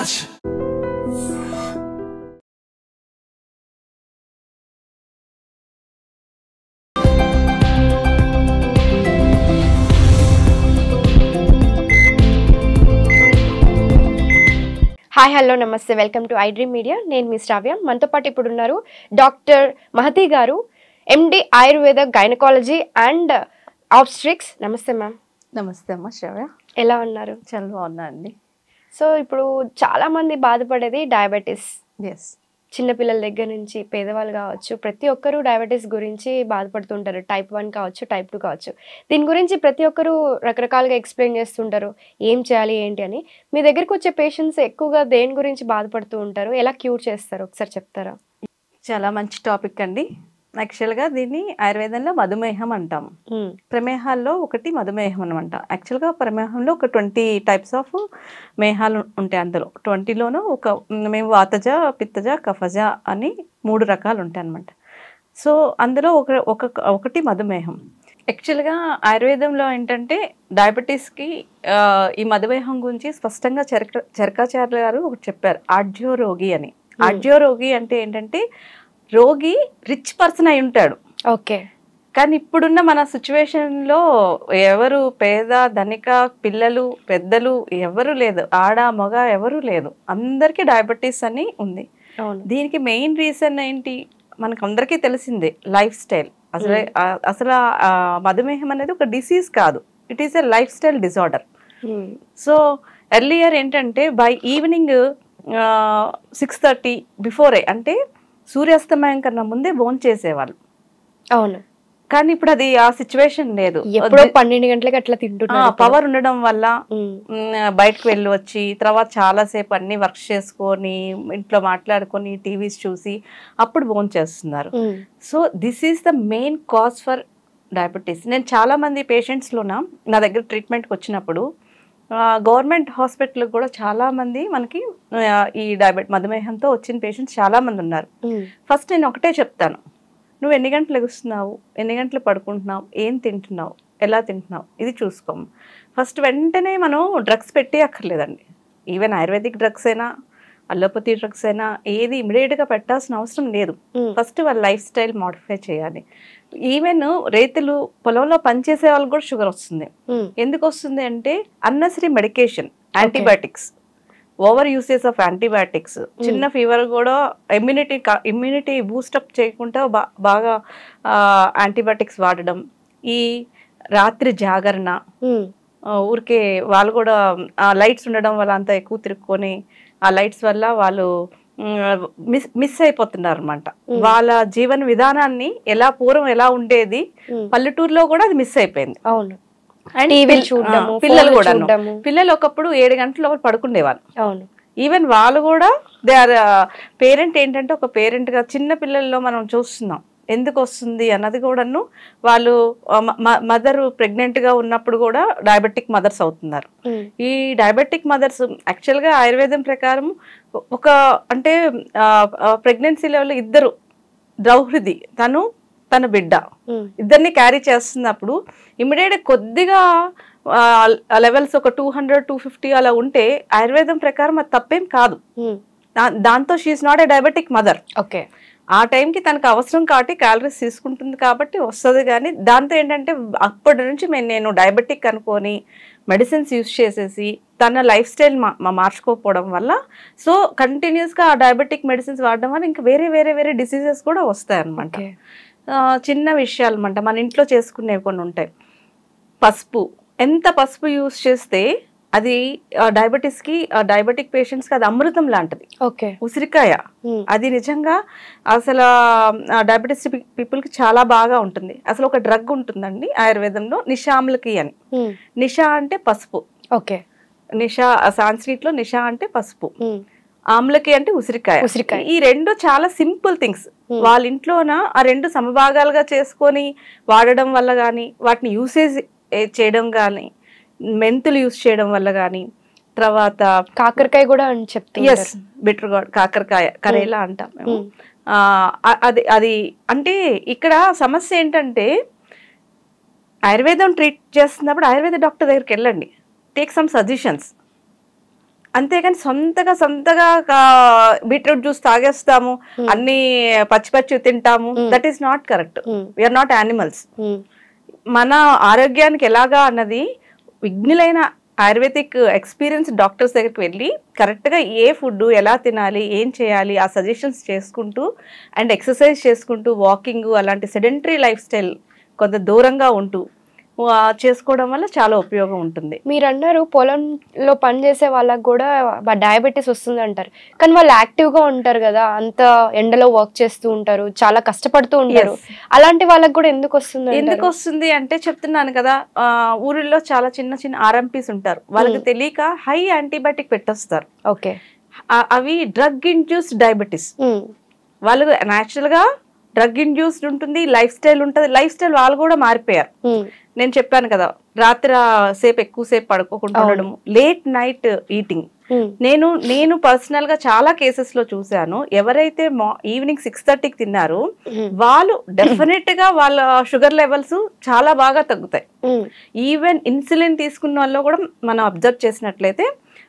Raj. Hi hello నమస్తే welcome to iDream media. నేను మీ శ్రావ్య. మనతో పాటు ఇప్పుడు ఉన్నారు డాక్టర్ మహతి గారు, ఎండి ఆయుర్వేద గైనకాలజీ అండ్ ఆబ్స్ట్రిక్స్. నమస్తే మ్యామ్. నమస్తే అమ్మ శ్రావ్య. ఎలా ఉన్నారు? చాలా బాగున్నా అండి. సో ఇప్పుడు చాలా మంది బాధపడేది డయాబెటీస్. ఎస్, చిన్నపిల్లల దగ్గర నుంచి పేదవాళ్ళు కావచ్చు, ప్రతి ఒక్కరూ డయాబెటీస్ గురించి బాధపడుతుంటారు. టైప్ 1 కావచ్చు, టైప్ 2 కావచ్చు. దీని గురించి ప్రతి ఒక్కరూ రకరకాలుగా ఎక్స్ప్లెయిన్ చేస్తుంటారు, ఏం చేయాలి ఏంటి అని. మీ దగ్గరికి వచ్చే పేషెంట్స్ ఎక్కువగా దేని గురించి బాధపడుతూ ఉంటారు, ఎలా క్యూర్ చేస్తారు ఒకసారి చెప్తారా? చాలా మంచి టాపిక్ అండి. యాక్చువల్గా దీన్ని ఆయుర్వేదంలో మధుమేహం అంటాము. ప్రమేహాల్లో ఒకటి మధుమేహం అనమాట. యాక్చువల్గా ప్రమేహంలో ఒక 20 టైప్స్ ఆఫ్ మేహాలు ఉంటాయి. అందులో 20లోనూ మేము వాతజ, పిత్తజ, కఫజ అని 3 రకాలు ఉంటాయి అన్నమాట. సో అందులో ఒకటి మధుమేహం. యాక్చువల్గా ఆయుర్వేదంలో ఏంటంటే డయాబెటీస్కి ఈ మధుమేహం గురించి స్పష్టంగా చరకాచార్యులు గారు ఒకటి చెప్పారు, ఆడ్యోరోగి అని. ఆడ్యోరోగి అంటే ఏంటంటే రోగి రిచ్ పర్సన్ అయి ఉంటాడు. ఓకే. కానీ ఇప్పుడున్న మన సిచ్యువేషన్లో ఎవరు పేద ధనిక, పిల్లలు పెద్దలు ఎవరు లేదు, ఆడ మగ ఎవరు లేదు, అందరికీ డయాబెటీస్ అని ఉంది. దీనికి మెయిన్ రీజన్ ఏంటి మనకు అందరికీ తెలిసిందే, లైఫ్ స్టైల్. అసలు మధుమేహం అనేది ఒక డిసీజ్ కాదు, it is a life style disorder. So earlier ఏంటంటే బై ఈవినింగ్ 6:30 బిఫోరే, అంటే సూర్యాస్తమయం కన్నా ముందే భోజనం చేసేవాళ్ళు. అవును. కానీ ఇప్పుడు అది ఆ సిచ్యువేషన్ లేదు. ఎప్పుడో 12 గంటలకు అట్లా తింటున్నారు. పవర్ ఉండడం వల్ల బయటకు వెళ్ళి వచ్చి తర్వాత చాలాసేపు అన్ని వర్క్ చేసుకొని ఇంట్లో మాట్లాడుకొని టీవీస్ చూసి అప్పుడు భోజనం చేస్తున్నారు. So this is the main cause for diabetes. నేను చాలా మంది పేషెంట్స్లోన నా దగ్గర ట్రీట్మెంట్కి వచ్చినప్పుడు గవర్నమెంట్ హాస్పిటల్ కూడా చాలా మంది మనకి ఈ మధుమేహంతో వచ్చిన పేషెంట్స్ చాలా మంది ఉన్నారు. ఫస్ట్ నేను ఒకటే చెప్తాను, నువ్వు ఎన్ని గంటలు లెగుస్తున్నావు, ఎన్ని గంటలు పడుకుంటున్నావు, ఏం తింటున్నావు, ఎలా తింటున్నావు, ఇది చూసుకోము. ఫస్ట్ వెంటనే మనం డ్రగ్స్ పెట్టి అక్కర్లేదండి. ఈవెన్ ఆయుర్వేదిక్ డ్రగ్స్ అయినా అలోపతి డ్రగ్స్ అయినా ఏది ఇమీడియట్గా పెట్టాల్సిన అవసరం లేదు. ఫస్ట్ వాళ్ళ లైఫ్ స్టైల్ మోడిఫై చేయాలి. ఈవెన్ రైతులు పొలంలో పనిచేసే వాళ్ళకి కూడా షుగర్ వస్తుంది. ఎందుకు వస్తుంది అంటే unnecessary medication, antibiotics, over usage of antibiotics. చిన్న ఫీవర్ కూడా ఇమ్యూనిటీ బూస్టప్ చేయకుండా బాగా యాంటీబయాటిక్స్ వాడడం, ఈ రాత్రి జాగరణ, ఊరికే వాళ్ళు కూడా లైట్స్ ఉండడం వల్ల అంతా ఎక్కువ తిరుక్కొని ఆ లైట్స్ వల్ల వాళ్ళు మిస్ అయిపోతున్నారు అనమాట. వాళ్ళ జీవన విధానాన్ని పూర్వం ఎలా ఉండేది పల్లెటూరులో కూడా అది మిస్ అయిపోయింది. అవును. అండ్ పిల్లలు కూడా, పిల్లలు ఒకప్పుడు 7 గంటల లోపల పడుకునేవాళ్ళు. అవును. ఈవెన్ వాళ్ళు కూడా దే ఆర్ పేరెంట్. ఏంటంటే ఒక పేరెంట్ గా చిన్న పిల్లల్లో మనం చూస్తున్నాం ఎందుకు వస్తుంది అన్నది కూడాను. వాళ్ళు మదర్ ప్రెగ్నెంట్ గా ఉన్నప్పుడు కూడా డయాబెటిక్ మదర్స్ అవుతున్నారు. ఈ డయాబెటిక్ మదర్స్ యాక్చువల్గా ఆయుర్వేదం ప్రకారం అంటే ప్రెగ్నెన్సీ లెవెల్ ఇద్దరు ద్రౌహృది, తన బిడ్డ, ఇద్దరిని క్యారీ చేస్తున్నప్పుడు ఇమ్మీడియట్ కొద్దిగా లెవెల్స్ ఒక 200, 250 అలా ఉంటే ఆయుర్వేదం ప్రకారం అది తప్పేం కాదు. దాంతో she is not a diabetic mother. Okay. ఆ టైంకి తనకు అవసరం కాబట్టి క్యాలరీస్ తీసుకుంటుంది కాబట్టి వస్తుంది. కానీ దాంతో ఏంటంటే అప్పటి నుంచి నేను డయాబెటిక్ అనుకొని మెడిసిన్స్ యూజ్ చేసేసి తన లైఫ్ స్టైల్ మార్చుకోకపోవడం వల్ల సో కంటిన్యూస్గా ఆ డయాబెటిక్ మెడిసిన్స్ వాడడం వల్ల ఇంకా వేరే డిసీజెస్ కూడా వస్తాయి అన్నమాట. చిన్న విషయాలు అన్నమాట, మన ఇంట్లో చేసుకునేవి కొన్ని ఉంటాయి. పసుపు, ఎంత పసుపు యూజ్ చేస్తే అది డయాబెటీస్కి, డయాబెటిక్ పేషెంట్స్కి అది అమృతం లాంటిది. ఓకే. ఉసిరికాయ అది నిజంగా అసలు డయాబెటీస్ పీపుల్కి చాలా బాగా ఉంటుంది. అసలు ఒక డ్రగ్ ఉంటుందండి ఆయుర్వేదంలో, నిషామ్లకి అని. నిషా అంటే పసుపు. ఓకే. నిషా సాంస్క్రిట్ లో నిషా అంటే పసుపు, ఆమ్లకి అంటే ఉసిరికాయ. ఈ రెండు చాలా సింపుల్ థింగ్స్. వాళ్ళ ఇంట్లోన ఆ రెండు సమభాగాలుగా చేసుకొని వాడడం వల్ల కానీ, వాటిని యూసేజ్ చేయడం కానీ, మెంతులు యూజ్ చేయడం వల్ల కానీ, తర్వాత కాకరకాయ కూడా అని చెప్తారు. ఎస్, బిటర్ గాడ్, కాకరకాయ, కరేలా అంటాం మేము. అది అంటే ఇక్కడ సమస్య ఏంటంటే ఆయుర్వేదం ట్రీట్ చేస్తున్నప్పుడు ఆయుర్వేద డాక్టర్ దగ్గరికి వెళ్ళండి, టేక్ సమ్ సజెషన్స్. అంతేగాని సొంతగా బీట్రూట్ జ్యూస్ తాగేస్తాము, అన్ని పచ్చి తింటాము, that is not correct. We are not animals. మన ఆరోగ్యానికి ఎలాగా అన్నది విఘ్నులైన ఆయుర్వేదిక్ ఎక్స్పీరియన్స్ డాక్టర్స్ దగ్గరికి వెళ్ళి కరెక్ట్గా ఏ ఫుడ్ ఎలా తినాలి, ఏం చేయాలి ఆ సజెషన్స్ చేసుకుంటూ అండ్ ఎక్సర్సైజ్ చేసుకుంటూ వాకింగ్ అలాంటి సెడెంటరీ లైఫ్ స్టైల్ కొంత దూరంగా ఉంటూ చేసుకోవడం వల్ల చాలా ఉపయోగం ఉంటుంది. మీరు అన్నారు పొలంలో పనిచేసే వాళ్ళకి కూడా డయాబెటీస్ వస్తుంది అంటారు, కానీ వాళ్ళు యాక్టివ్గా ఉంటారు కదా, అంత ఎండలో వర్క్ చేస్తూ ఉంటారు, చాలా కష్టపడుతూ ఉంటారు. అలాంటి వాళ్ళకి కూడా ఎందుకు వస్తుంది అంటే చెప్తున్నాను కదా, ఊరిలో చాలా చిన్న ఆర్ఎంపీస్ ఉంటారు, వాళ్ళకి తెలియక హై యాంటీబయాటిక్ పెట్టేస్తారు. ఓకే, అవి డ్రగ్ ఇండ్యూస్డ్ డయాబెటీస్. వాళ్ళు న్యాచురల్గా డ్రగ్ ఇండ్యూస్డ్ ఉంటుంది, లైఫ్ స్టైల్ ఉంటుంది, లైఫ్ స్టైల్ వాళ్ళు కూడా మారిపోయారు. నేను చెప్పాను కదా, రాత్రి ఎక్కువసేపు పడుకోకుండా ఉండడం, లేట్ నైట్ ఈటింగ్. నేను పర్సనల్ గా చాలా కేసెస్ లో చూసాను, ఎవరైతే ఈవినింగ్ 6:30కి తిన్నారు వాళ్ళు డెఫినెట్ గా వాళ్ళ షుగర్ లెవెల్స్ చాలా బాగా తగ్గుతాయి. ఈవెన్ ఇన్సులిన్ తీసుకున్న వాళ్ళు కూడా మనం అబ్జర్వ్ చేసినట్లయితే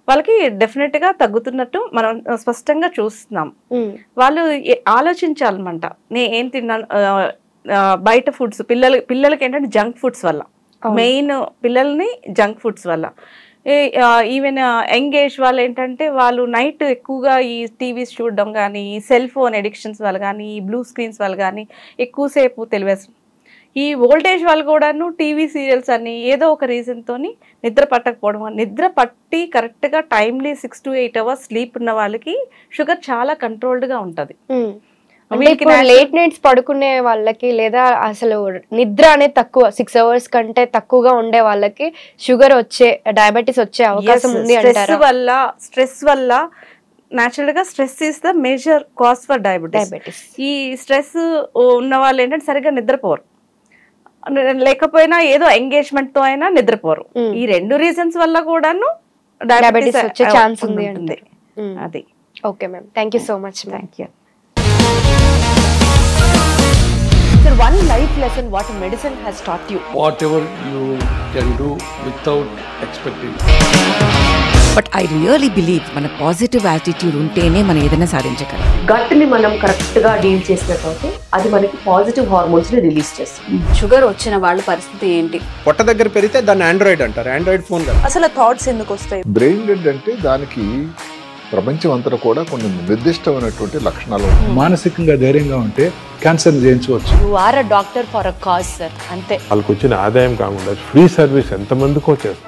వాళ్ళకి డెఫినెట్ గా తగ్గుతున్నట్టు మనం స్పష్టంగా చూస్తున్నాం. వాళ్ళు ఆలోచించాలన్నమాట, నేను ఏం తిన్నాను. బయట ఫుడ్స్ పిల్లలకి ఏంటంటే జంక్ ఫుడ్స్ వల్ల, మెయిన్ పిల్లల్ని జంక్ ఫుడ్స్ వల్ల. ఈవెన్ యంగ్ ఏజ్ వాళ్ళు ఏంటంటే వాళ్ళు నైట్ ఎక్కువగా ఈ టీవీస్ చూడడం కానీ, సెల్ ఫోన్ ఎడిక్షన్స్ వల్ల కానీ, ఈ బ్లూ స్క్రీన్స్ వల్ల కానీ ఎక్కువసేపు తెలివేస్తారు. ఈ ఓల్డేజ్ వాళ్ళు కూడాను టీవీ సీరియల్స్ అని ఏదో ఒక రీజన్ తోని నిద్ర పట్టకపోవడం, నిద్ర పట్టి కరెక్ట్గా టైమ్లీ 6 to 8 hours స్లీప్ ఉన్న వాళ్ళకి షుగర్ చాలా కంట్రోల్డ్గా ఉంటుంది. లేట్ నైట్స్ పడుకునే వాళ్ళకి లేదా అసలు నిద్ర అనేది తక్కువ 6 hours కంటే తక్కువగా ఉండే వాళ్ళకి షుగర్ డయాబెటీస్ వచ్చే అవకాశం ఉంది అంటారా? స్ట్రెస్ వల్ల న్యాచురల్ గా stress is the major cause for diabetes. ఈ స్ట్రెస్ ఉన్న వాళ్ళు ఏంటంటే సరిగ్గా నిద్రపోరు, లేకపోయినా ఏదో ఎంగేజ్మెంట్ తో అయినా నిద్రపోరు. ఈ 2 రీజన్స్ వల్ల కూడాను డయాబెటీస్ వచ్చే ఛాన్స్ ఉంది. అది. Okay ma'am, thank you so much. Thank you. Sir, one life lesson what medicine has taught you. Whatever you can do without expecting. But I really believe మన positive attitude ఉంటేనే మనం ఏదైనా సాధించగలం. గట్ని మనం correct గా deal చేసినట్లయితే అది మనకి పాజిటివ్ హార్మోన్స్ ని రిలీజ్ చేస్తుంది. షుగర్ వచ్చిన వాళ్ళ పరిస్థితి ఏంటి? పొట్ట దగ్గర పెరిగితే దాన్ని ఆండ్రాయిడ్ అంటారు, ఆండ్రాయిడ్ ఫోన్ కదా. అసలు థాట్స్ ఎందుకు వస్తాయి? బ్రెయిన్ డెడ్ అంటే దానికి ప్రపంచం అంతా కూడా కొన్ని నిర్దిష్టమైనటువంటి లక్షణాలు. మానసికంగా ధైర్యంగా ఉంటే క్యాన్సర్ జయించవచ్చు. You are a doctor for a cause sir, అంతే. వాళ్ళకి వచ్చిన ఆదాయం కాకుండా ఫ్రీ సర్వీస్ ఎంతమందికో చేస్తారు.